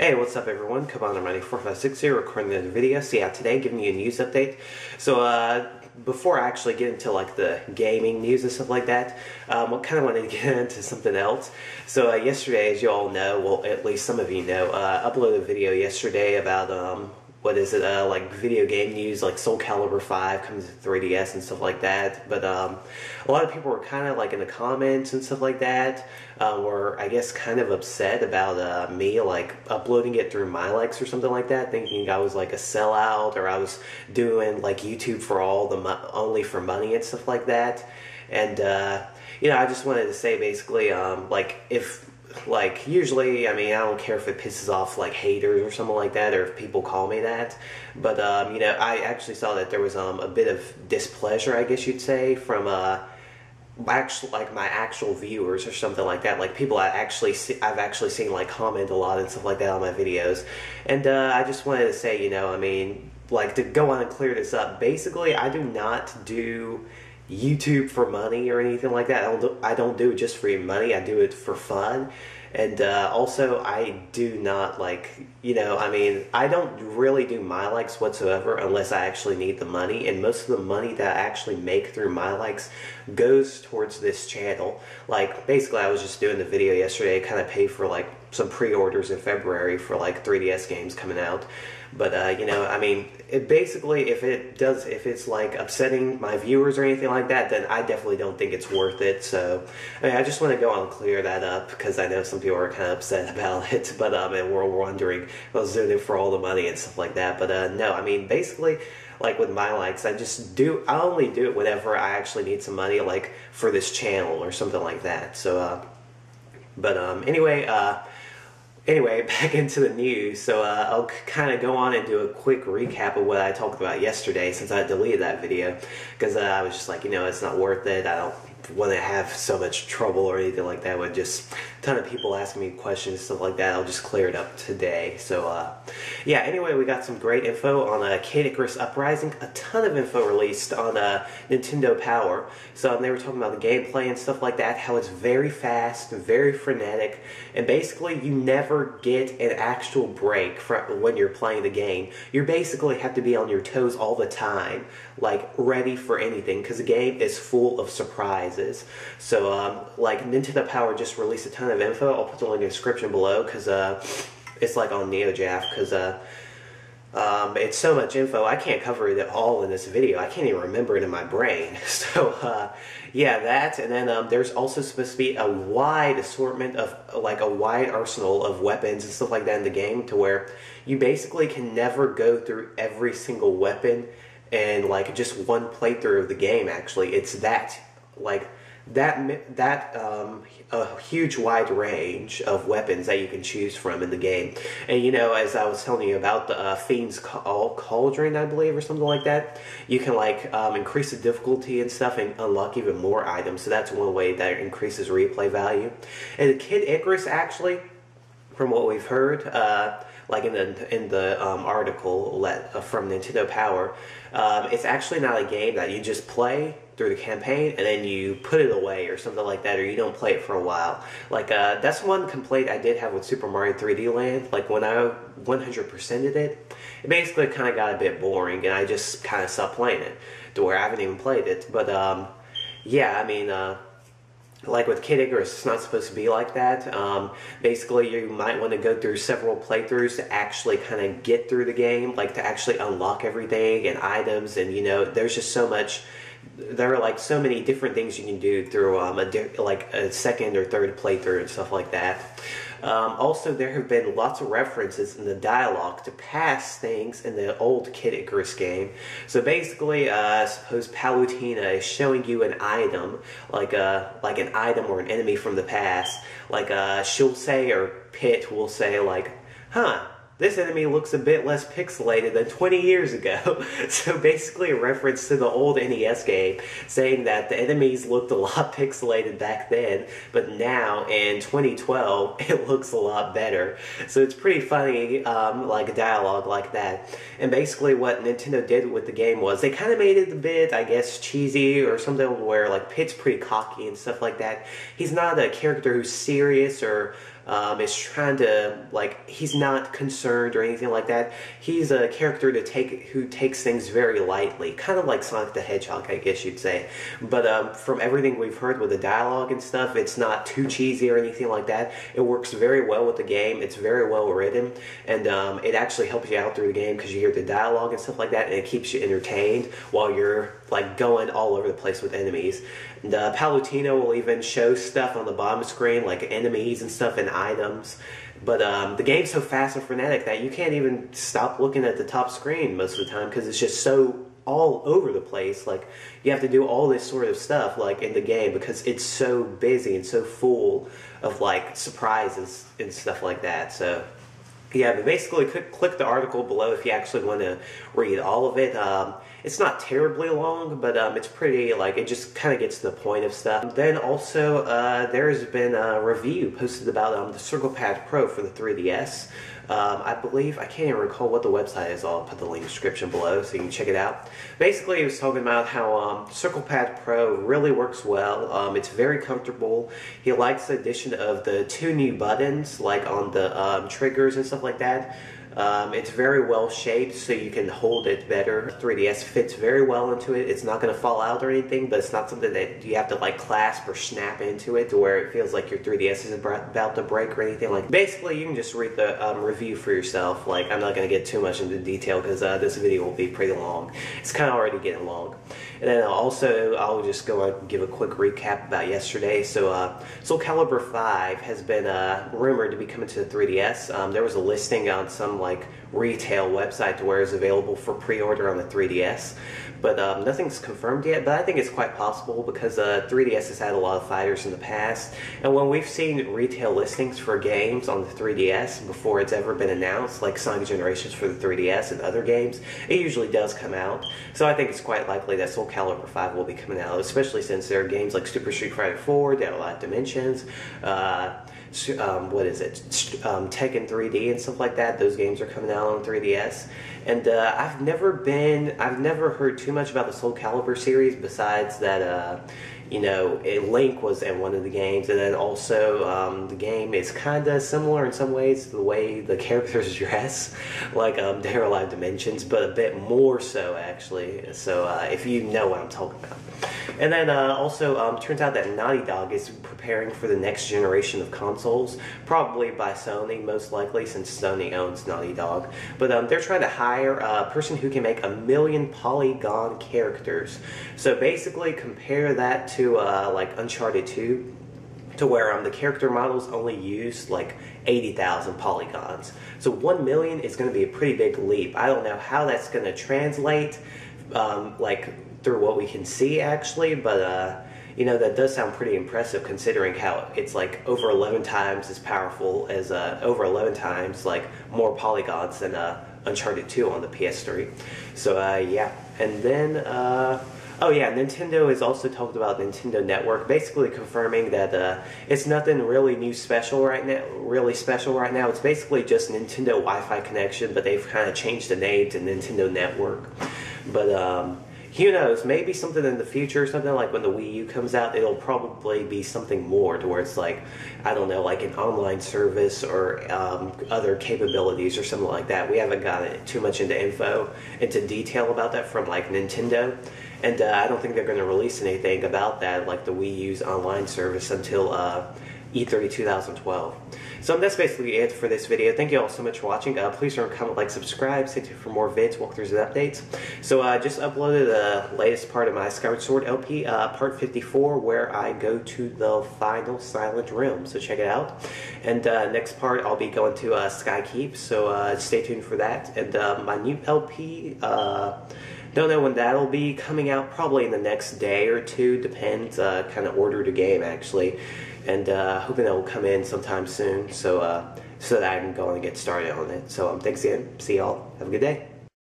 Hey, what's up everyone? Cabana Money 4560 here, recording another video. So yeah, today giving you a news update. So before I actually get into like the gaming news and stuff like that, I kind of wanted to get into something else. So yesterday, as you all know, well at least some of you know, uploaded a video yesterday about what is it, like video game news, like Soul Calibur 5 comes to 3DS and stuff like that. But a lot of people were kind of like in the comments and stuff like that, were I guess kind of upset about me like uploading it through my likes or something like that, thinking I was like a sellout or I was doing like YouTube for all the only for money and stuff like that. And you know, I just wanted to say basically, like if. Like, usually, I mean, I don't care if it pisses off, like, haters or something like that, or if people call me that, but, you know, I actually saw that there was, a bit of displeasure, I guess you'd say, from, my actual viewers or something like that, like, people I've actually seen, like, comment a lot and stuff like that on my videos, and, I just wanted to say, you know, I mean, like, to go on and clear this up, basically, I do not do YouTube for money or anything like that. I don't do it just for money. I do it for fun. And also, I do not like, you know, I mean, I don't really do my likes whatsoever unless I actually need the money. And most of the money that I actually make through my likes goes towards this channel. Like, basically, I was just doing the video yesterday, kind of paid for like some pre-orders in February for like 3DS games coming out. But, you know, I mean, basically, if it's like upsetting my viewers or anything like that, then I definitely don't think it's worth it. So, I mean, I just want to go on and clear that up because I know some people are kind of upset about it, but, and we're wondering if I was doing it for all the money and stuff like that. But, no, I mean, basically, like with my likes, I only do it whenever I actually need some money, like for this channel or something like that. So, Anyway, back into the news. So I'll kind of go on and do a quick recap of what I talked about yesterday since I deleted that video. Because I was just like, you know, it's not worth it. I don't want to have so much trouble or anything like that with just a ton of people asking me questions and stuff like that. I'll just clear it up today. So yeah, anyway, we got some great info on Kid Icarus Uprising. A ton of info released on Nintendo Power. So they were talking about the gameplay and stuff like that, how it's very fast, very frenetic, and basically you never get an actual break when you're playing the game. You basically have to be on your toes all the time, like ready for anything, because the game is full of surprises. So like Nintendo Power just released a ton of info. I'll put the link in the description below because it's like on NeoJaf, because it's so much info, I can't cover it all in this video. I can't even remember it in my brain. So, yeah, that, and then there's also supposed to be a wide assortment of, like, a wide arsenal of weapons and stuff like that in the game, to where you basically can never go through every single weapon and, like, just one playthrough of the game, actually. It's that, like, a huge wide range of weapons that you can choose from in the game. And you know, as I was telling you about the Fiend's Cauldron, I believe, or something like that, you can like increase the difficulty and stuff and unlock even more items. So that's one way that increases replay value. And the Kid Icarus, actually, from what we've heard, like in the article from Nintendo Power, it's actually not a game that you just play through the campaign and then you put it away or something like that, or you don't play it for a while. Like that's one complaint I did have with Super Mario 3D Land. Like when I 100%ed it, it basically kind of got a bit boring, and I just kind of stopped playing it to where I haven't even played it. But yeah, I mean, like with Kid Icarus, it's not supposed to be like that. Basically, you might want to go through several playthroughs to actually kind of get through the game, like to actually unlock everything and items, and you know, there's just so much. There are like so many different things you can do through like a second or third playthrough and stuff like that. Also, there have been lots of references in the dialogue to past things in the old Kid Icarus game. So basically, suppose Palutena is showing you an item, like an item or an enemy from the past. Like she'll say, or Pit will say, like, "Huh, this enemy looks a bit less pixelated than 20 years ago." So basically a reference to the old NES game, saying that the enemies looked a lot pixelated back then, but now in 2012 it looks a lot better. So it's pretty funny, like dialogue like that. And basically what Nintendo did with the game was they kind of made it a bit, I guess, cheesy or something, where like Pit's pretty cocky and stuff like that. He's not a character who's serious or is trying to, like, he's not concerned or anything like that. He's a character who takes things very lightly, kind of like Sonic the Hedgehog, I guess you'd say. But from everything we've heard with the dialogue and stuff, it's not too cheesy or anything like that. It works very well with the game. It's very well written, and it actually helps you out through the game because you hear the dialogue and stuff like that, and it keeps you entertained while you're like going all over the place with enemies. And Palutino will even show stuff on the bottom screen, like enemies and stuff and items. But the game's so fast and frenetic that you can't even stop looking at the top screen most of the time because it's just so all over the place. Like, you have to do all this sort of stuff like in the game because it's so busy and so full of like surprises and stuff like that. So yeah, but basically click the article below if you actually want to read all of it. It's not terribly long, but it's pretty, like, it just kind of gets to the point of stuff. Then also, there's been a review posted about the Circle Pad Pro for the 3DS. I believe, I can't even recall what the website is. I'll put the link in the description below so you can check it out. Basically, he was talking about how Circle Pad Pro really works well. It's very comfortable. He likes the addition of the 2 new buttons, like on the triggers and stuff like that. It's very well shaped so you can hold it better. 3DS fits very well into it. It's not going to fall out or anything, but it's not something that you have to like clasp or snap into it to where it feels like your 3DS is about to break or anything. Like, basically, you can just read the review for yourself. Like, I'm not going to get too much into detail because this video will be pretty long. It's kind of already getting long. And then also, I'll just go and give a quick recap about yesterday. So, Soul Calibur 5 has been rumored to be coming to the 3DS. There was a listing on some like retail website to where it's available for pre-order on the 3DS. But nothing's confirmed yet, but I think it's quite possible because 3DS has had a lot of fighters in the past. And when we've seen retail listings for games on the 3DS before it's ever been announced, like Sonic Generations for the 3DS and other games, it usually does come out. So I think it's quite likely that Soul Calibur 5 will be coming out, especially since there are games like Super Street Fighter 4, Dead or Alive Dimensions, what is it, Tekken 3D and stuff like that. Those games are coming out on 3DS. And I've never heard too much about the Soul Calibur series besides that, you know, Link was in one of the games, and then also the game is kind of similar in some ways to the way the characters dress, like Dead or Alive Dimensions, but a bit more so, actually. So if you know what I'm talking about. And then also, turns out that Naughty Dog is preparing for the next generation of consoles, probably by Sony, most likely, since Sony owns Naughty Dog. But they're trying to hire a person who can make 1 million polygon characters. So basically, compare that to like Uncharted 2, to where the character models only use like 80,000 polygons. So 1 million is going to be a pretty big leap. I don't know how that's going to translate, like through what we can see actually, but you know, that does sound pretty impressive considering how it's like over 11 times as powerful as over 11 times like more polygons than Uncharted 2 on the PS3. So yeah, and then oh yeah, Nintendo has also talked about Nintendo Network, basically confirming that it's nothing really special right now. It's basically just Nintendo Wi-Fi connection, but they've kind of changed the name to Nintendo Network. But who knows, maybe something in the future, something like when the Wii U comes out, it'll probably be something more to where it's like, I don't know, like an online service or other capabilities or something like that. We haven't gotten too much into detail about that from like Nintendo. And I don't think they're going to release anything about that, like the Wii U's online service, until E3 2012. So that's basically it for this video. Thank you all so much for watching. Please remember to comment, like, subscribe, stay tuned for more vids, walkthroughs, and updates. So just uploaded the latest part of my Skyward Sword LP, part 54, where I go to the final Silent Realm. So check it out. And next part, I'll be going to Skykeep, so stay tuned for that. And my new LP, don't know when that'll be coming out, probably in the next day or two, depends, kind of order to game, actually. And hoping that will come in sometime soon, so that I can go and get started on it. So thanks again. See y'all. Have a good day.